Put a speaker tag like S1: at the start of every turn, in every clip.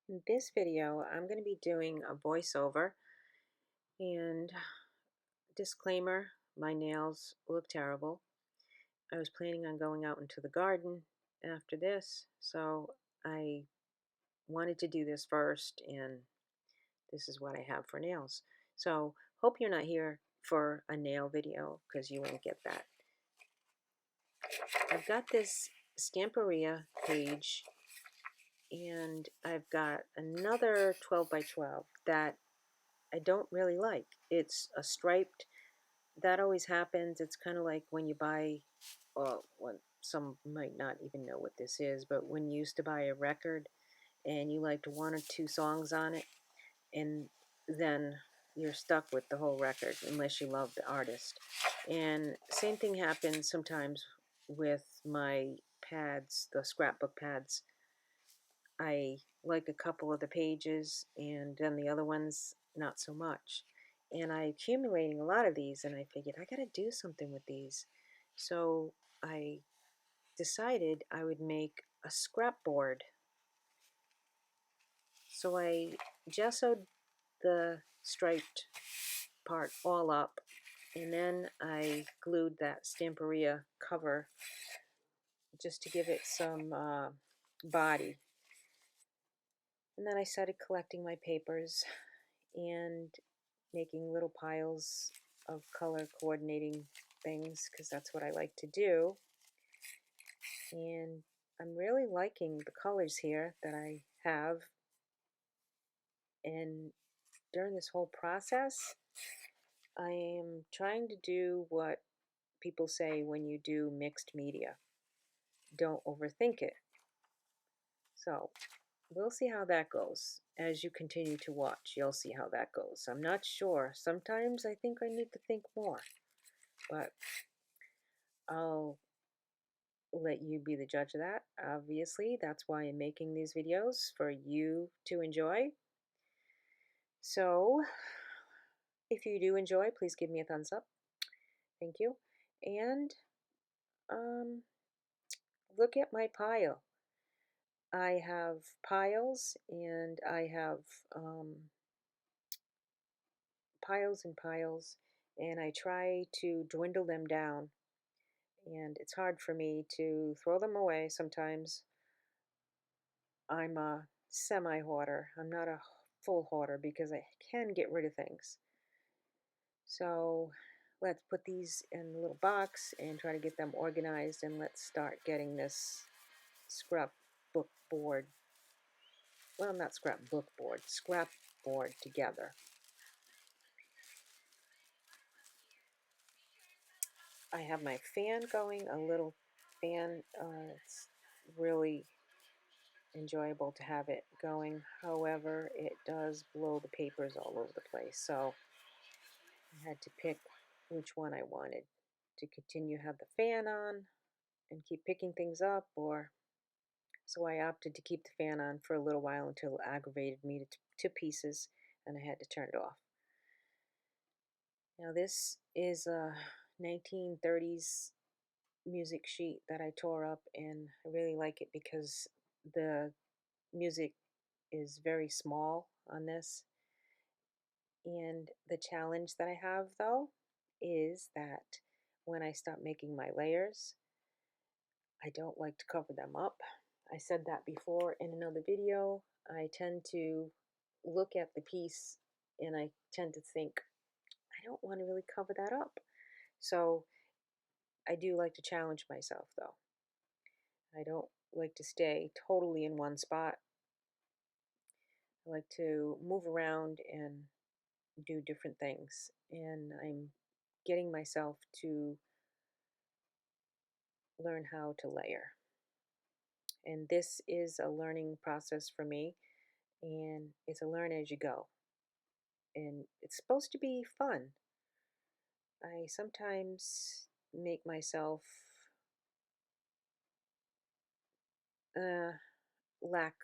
S1: In this video, I'm going to be doing a voiceover and disclaimer, my nails look terrible. I was planning on going out into the garden after this, so I wanted to do this first, and this is what I have for nails. So hope you're not here for a nail video because you won't get that. I've got this Stamperia page and I've got another 12 by 12 that I don't really like. It's a striped, that always happens. It's kind of like when you buy, well, when some might not even know what this is, but when you used to buy a record and you liked one or two songs on it, and then you're stuck with the whole record unless you love the artist. And same thing happens sometimes with my pads, the scrapbook pads. I like a couple of the pages and then the other ones not so much. And I accumulating a lot of these and I figured I got to do something with these. So I decided I would make a scrap board. So I gessoed the striped part all up and then I glued that Stamperia cover just to give it some body. And then I started collecting my papers and making little piles of color coordinating things because that's what I like to do. And I'm really liking the colors here that I have. And during this whole process, I am trying to do what people say when you do mixed media. Don't overthink it. So we'll see how that goes. As you continue to watch, you'll see how that goes. I'm not sure. Sometimes I think I need to think more, but I'll let you be the judge of that. Obviously, that's why I'm making these videos for you to enjoy. So, if you do enjoy, please give me a thumbs up. Thank you. And um, look at my pile. I have piles and I have piles and piles, and I try to dwindle them down. And it's hard for me to throw them away sometimes. I'm a semi hoarder. I'm not a full hoarder because I can get rid of things. So let's put these in a little box and try to get them organized, and let's start getting this scrapbook board, well, not scrapbook board, scrap board together. I have my fan going, a little fan. It's really enjoyable to have it going. However, it does blow the papers all over the place. So I had to pick which one I wanted to continue have the fan on and keep picking things up, or so I opted to keep the fan on for a little while until it aggravated me to pieces and I had to turn it off. Now this is a 1930s music sheet that I tore up, and I really like it because the music is very small on this. And the challenge that I have though is that when I stop making my layers, I don't like to cover them up. I said that before in another video. I tend to look at the piece and I tend to think, I don't want to really cover that up. So I do like to challenge myself though. I don't like to stay totally in one spot. I like to move around and do different things. And I'm getting myself to learn how to layer. And this is a learning process for me, and it's a learn as you go. And it's supposed to be fun. I sometimes make myself uh, lack.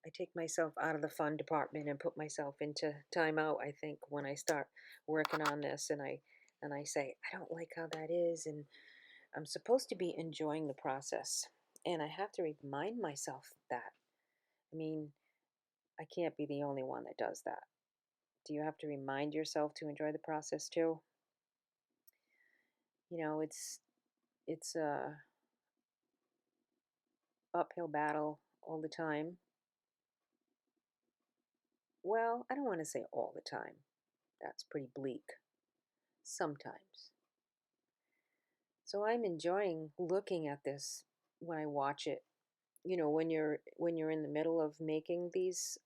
S1: I take myself out of the fun department and put myself into timeout. I think when I start working on this, and I say I don't like how that is, and I'm supposed to be enjoying the process, and I have to remind myself that. I mean, I can't be the only one that does that. Do you have to remind yourself to enjoy the process too? You know, it's a uphill battle all the time. Well, I don't want to say all the time. That's pretty bleak. Sometimes. So I'm enjoying looking at this when I watch it. You know, when you're in the middle of making these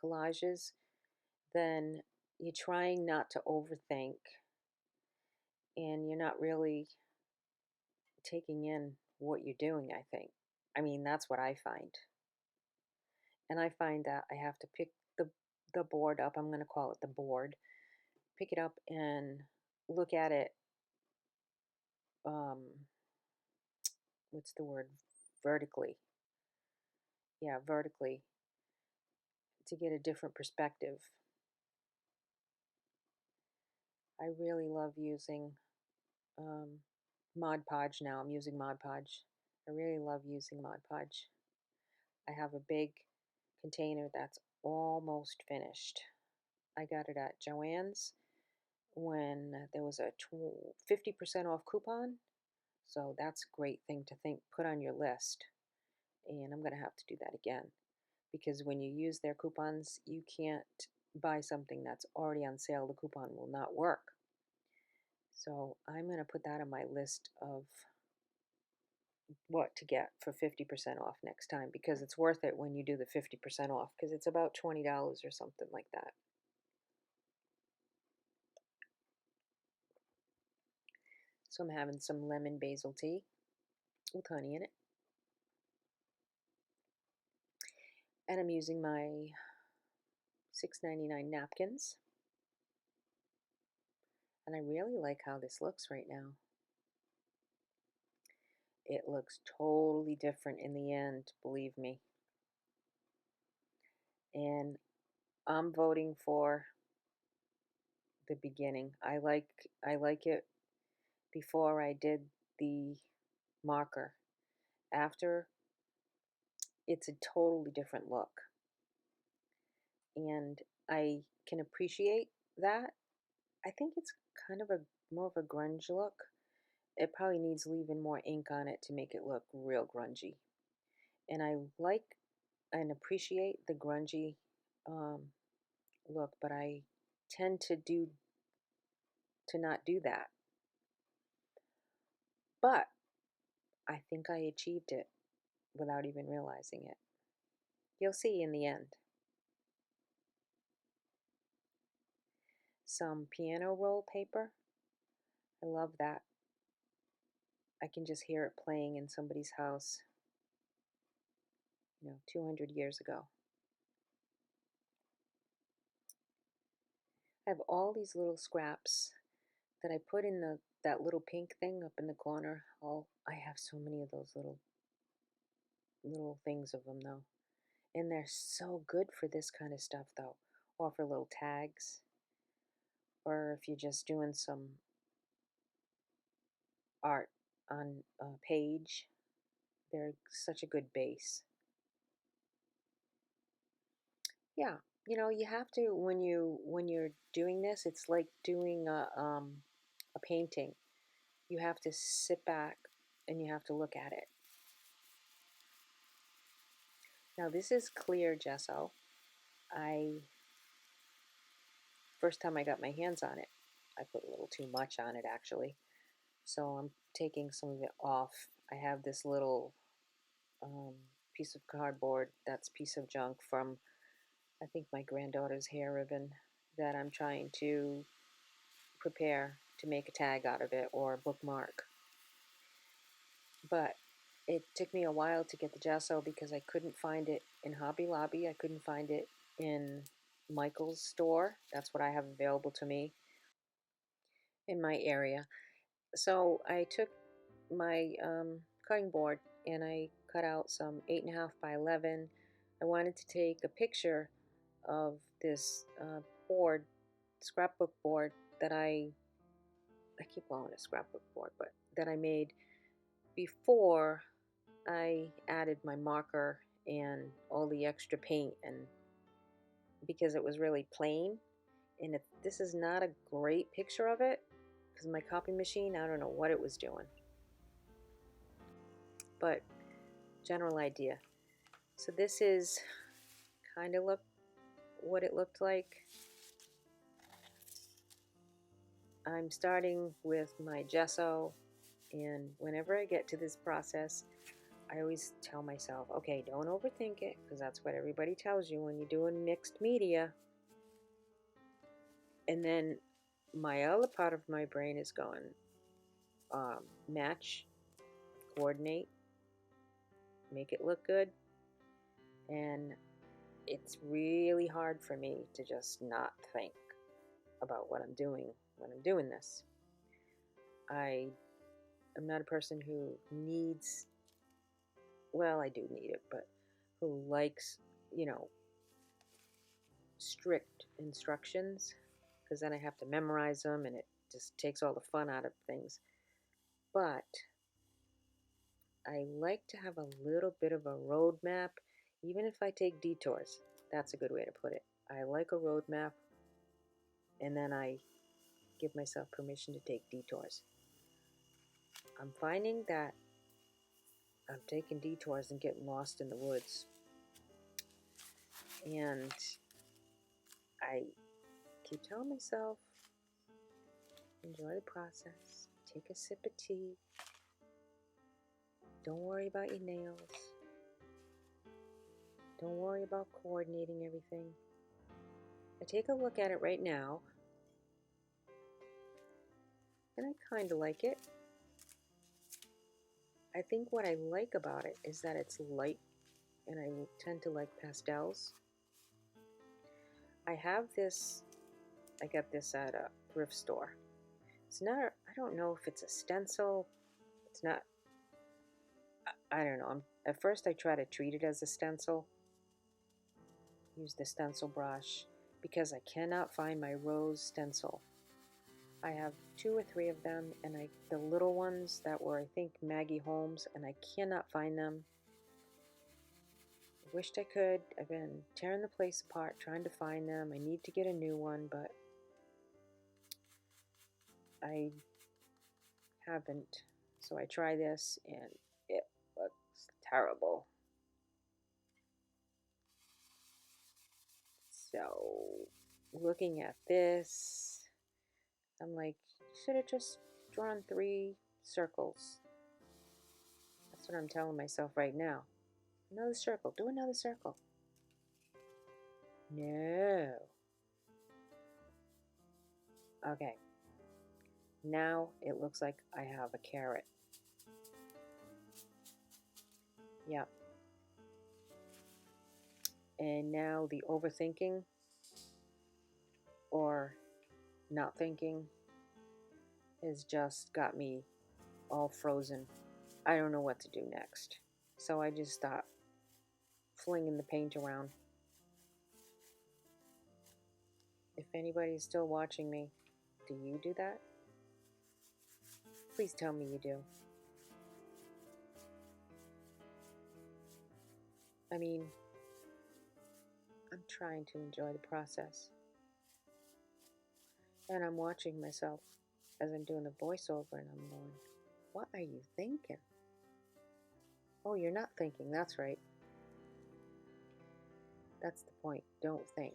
S1: collages, then you're trying not to overthink and you're not really taking in what you're doing, I think. I mean, that's what I find. And I find that I have to pick the board up. I'm going to call it the board. Pick it up and look at it um what's the word? Vertically. Yeah, vertically to get a different perspective. I really love using um, Mod Podge now. I'm using Mod Podge. I really love using Mod Podge. I have a big container that's almost finished. I got it at Joann's when there was a 50% off coupon. So that's a great thing to put on your list. And I'm going to have to do that again because when you use their coupons, you can't buy something that's already on sale. The coupon will not work. So I'm going to put that on my list of what to get for 50% off next time because it's worth it when you do the 50% off because it's about $20 or something like that. So I'm having some lemon basil tea with honey in it. And I'm using my $6.99 napkins. And I really like how this looks right now. It looks totally different in the end, believe me. And I'm voting for the beginning. I like it before I did the marker. After, it's a totally different look. And I can appreciate that. I think it's kind of a more of a grunge look. It probably needs leaving more ink on it to make it look real grungy. And I like and appreciate the grungy um, look, but I tend to not do that. But I think I achieved it without even realizing it. You'll see in the end. Some piano roll paper. I love that. I can just hear it playing in somebody's house, 200 years ago. I have all these little scraps that I put in that little pink thing up in the corner. I have so many of those little things of them though. And they're so good for this kind of stuff though. Or for little tags. Or if you're just doing some art on a page. They're such a good base. Yeah, you have to when you're doing this, it's like doing a painting. You have to sit back and you have to look at it. Now this is clear gesso. I First time I got my hands on it, I put a little too much on it actually. So I'm taking some of it off. I have this little um, piece of cardboard that's a piece of junk from I think my granddaughter's hair ribbon that I'm trying to prepare to make a tag out of it or a bookmark. But it took me a while to get the gesso because I couldn't find it in Hobby Lobby. I couldn't find it in Michael's store. That's what I have available to me in my area. So I took my cutting board and I cut out some 8.5 by 11. I wanted to take a picture of this board, scrapbook board that I keep calling it scrapbook board, but that I made before I added my marker and all the extra paint, and because it was really plain. And this is not a great picture of it because my copy machine, I don't know what it was doing. But general idea. So this is kind of what it looked like. I'm starting with my gesso, and whenever I get to this process, I always tell myself, okay, don't overthink it, because that's what everybody tells you when you're doing mixed media. And then my other part of my brain is going, match, coordinate, make it look good. And it's really hard for me to just not think about what I'm doing when I'm doing this. I am not a person who needs, well, I do need it, but who likes, strict instructions, because then I have to memorize them and it just takes all the fun out of things. But I like to have a little bit of a roadmap, even if I take detours. That's a good way to put it. I like a roadmap, and then I give myself permission to take detours. I'm finding that I'm taking detours and getting lost in the woods. And I keep telling myself, enjoy the process, take a sip of tea, don't worry about your nails, don't worry about coordinating everything. I take a look at it right now, and I kind of like it. I think what I like about it is that it's light, and I tend to like pastels. I have this, I got this at a thrift store. It's not, I don't know if it's a stencil. It's not, I don't know. At first I try to treat it as a stencil. Use the stencil brush because I cannot find my rose stencil. I have 2 or 3 of them, and the little ones that were, I think, Maggie Holmes, and I cannot find them. I wished I could. I've been tearing the place apart trying to find them. I need to get a new one, but I haven't. So I try this, and it looks terrible. So looking at this, I'm like, you should have just drawn 3 circles. That's what I'm telling myself right now. Another circle. Do another circle. No. Okay. Now it looks like I have a carrot. Yep. And now the overthinking or not thinking has just got me all frozen. I don't know what to do next. So I just stop flinging the paint around. If anybody's still watching me, do you do that? Please tell me you do. I mean, I'm trying to enjoy the process. And I'm watching myself as I'm doing the voiceover, and I'm going, what are you thinking? Oh, you're not thinking. That's right. That's the point. Don't think.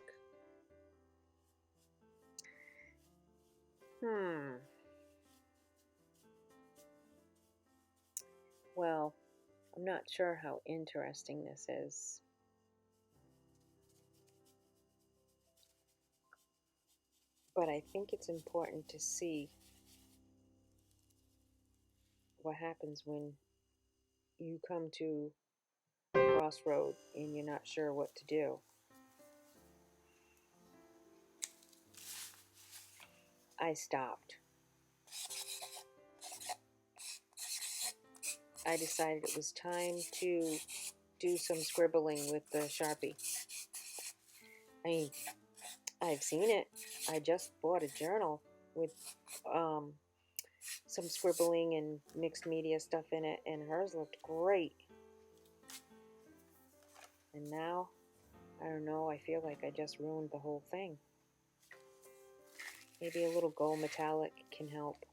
S1: Well, I'm not sure how interesting this is. But I think it's important to see what happens when you come to a crossroad and you're not sure what to do. I stopped. I decided it was time to do some scribbling with the Sharpie. I mean, I've seen it. I just bought a journal with some scribbling and mixed media stuff in it, and hers looked great. And now, I don't know, I feel like I just ruined the whole thing. Maybe a little gold metallic can help.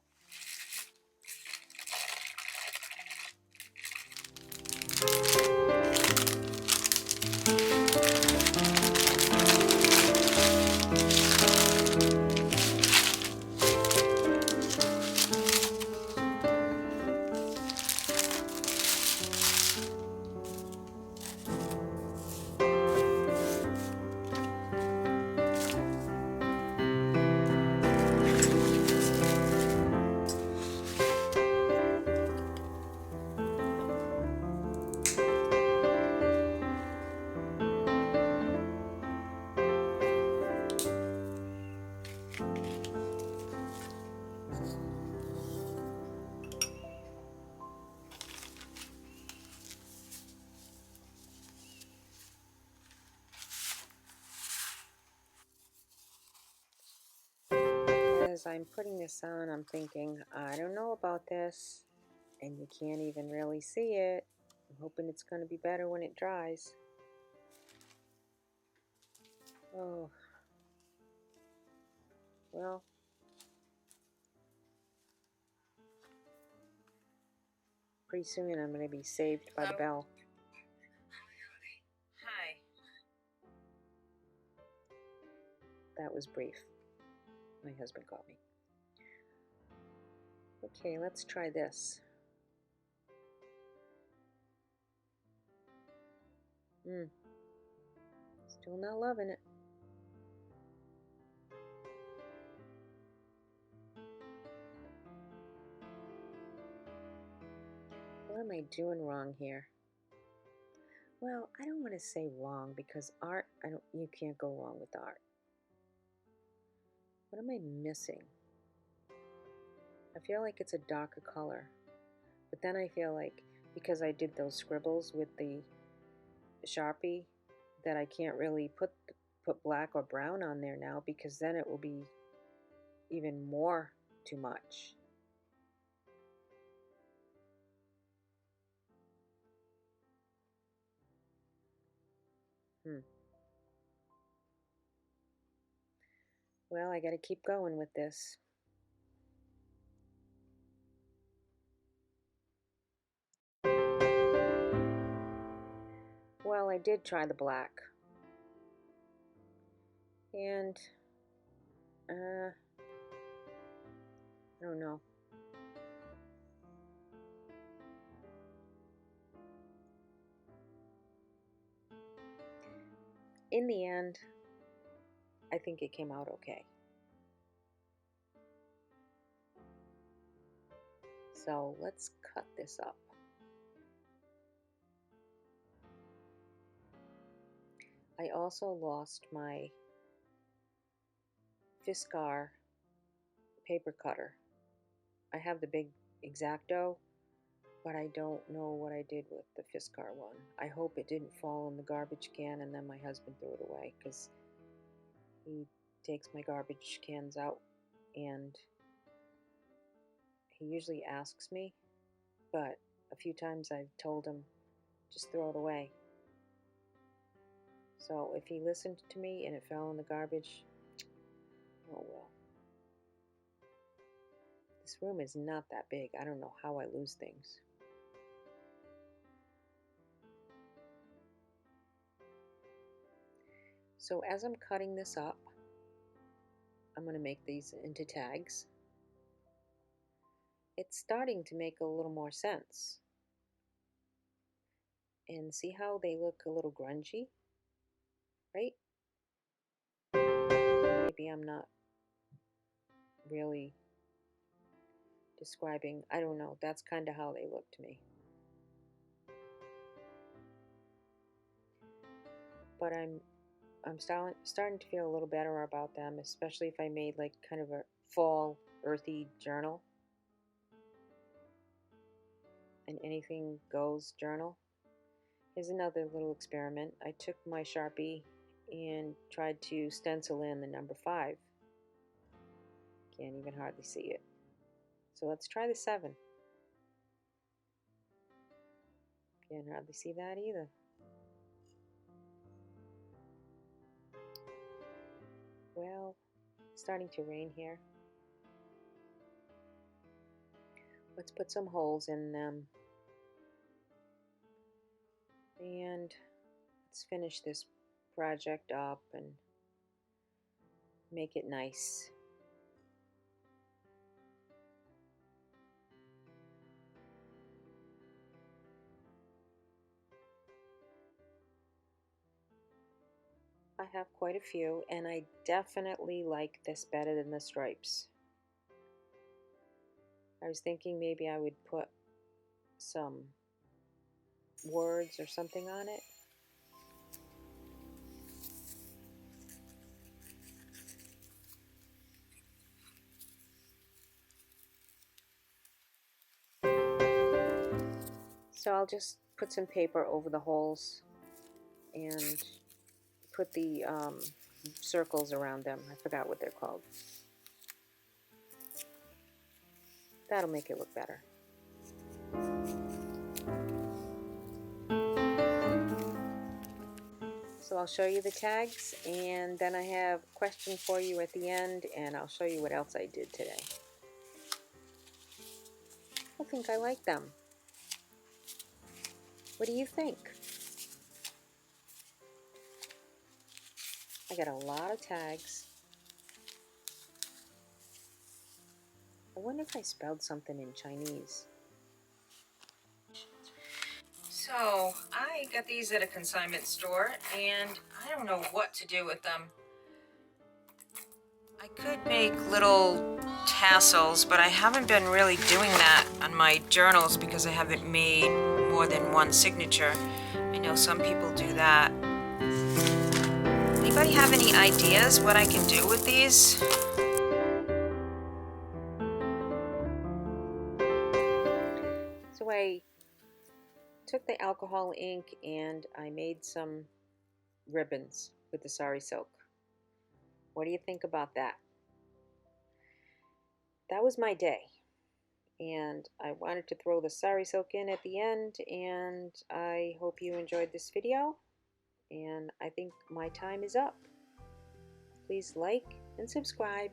S1: As I'm putting this on, I'm thinking, I don't know about this, and you can't even really see it. I'm hoping it's going to be better when it dries. Oh, well, pretty soon I'm going to be saved by the bell. Hi. That was brief. My husband called me. Okay, let's try this. Still not loving it. What am I doing wrong here? Well, I don't want to say wrong because art, you can't go wrong with art. What am I missing? I feel like it's a darker color. But then I feel like because I did those scribbles with the Sharpie that I can't really put black or brown on there now because then it will be even more too much. Well, I got to keep going with this. Well, I did try the black. And, I don't know. In the end, I think it came out okay. So let's cut this up. I also lost my Fiskar paper cutter. I have the big X-Acto, but I don't know what I did with the Fiskar one. I hope it didn't fall in the garbage can and then my husband threw it away because he takes my garbage cans out and he usually asks me, but a few times I've told him, just throw it away. So if he listened to me and it fell in the garbage, oh well. This room is not that big. I don't know how I lose things. So as I'm cutting this up, I'm going to make these into tags. It's starting to make a little more sense. And see how they look a little grungy, right? Maybe I'm not really describing, I don't know, that's kind of how they look to me. But I'm starting to feel a little better about them, especially if I made like kind of a fall earthy journal. An anything goes journal. Here's another little experiment. I took my Sharpie and tried to stencil in the number 5. Can't even hardly see it. So let's try the 7. Can't hardly see that either. starting to rain here. Let's put some holes in them. And let's finish this project up and make it nice. I have quite a few, and I definitely like this better than the stripes. I was thinking maybe I would put some words or something on it. So I'll just put some paper over the holes and put the circles around them. I forgot what they're called. That'll make it look better. So I'll show you the tags, and then I have a question for you at the end, and I'll show you what else I did today. I think I like them. What do you think? I got a lot of tags. I wonder if I spelled something in Chinese. So, I got these at a consignment store, and I don't know what to do with them. I could make little tassels, but I haven't been really doing that on my journals because I haven't made more than one signature. I know some people do that. Anybody have any ideas what I can do with these? So I took the alcohol ink and I made some ribbons with the sari silk. What do you think about that? That was my day, and I wanted to throw the sari silk in at the end, and I hope you enjoyed this video, and I think my time is up. Please like and subscribe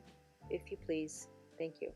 S1: if you please. Thank you.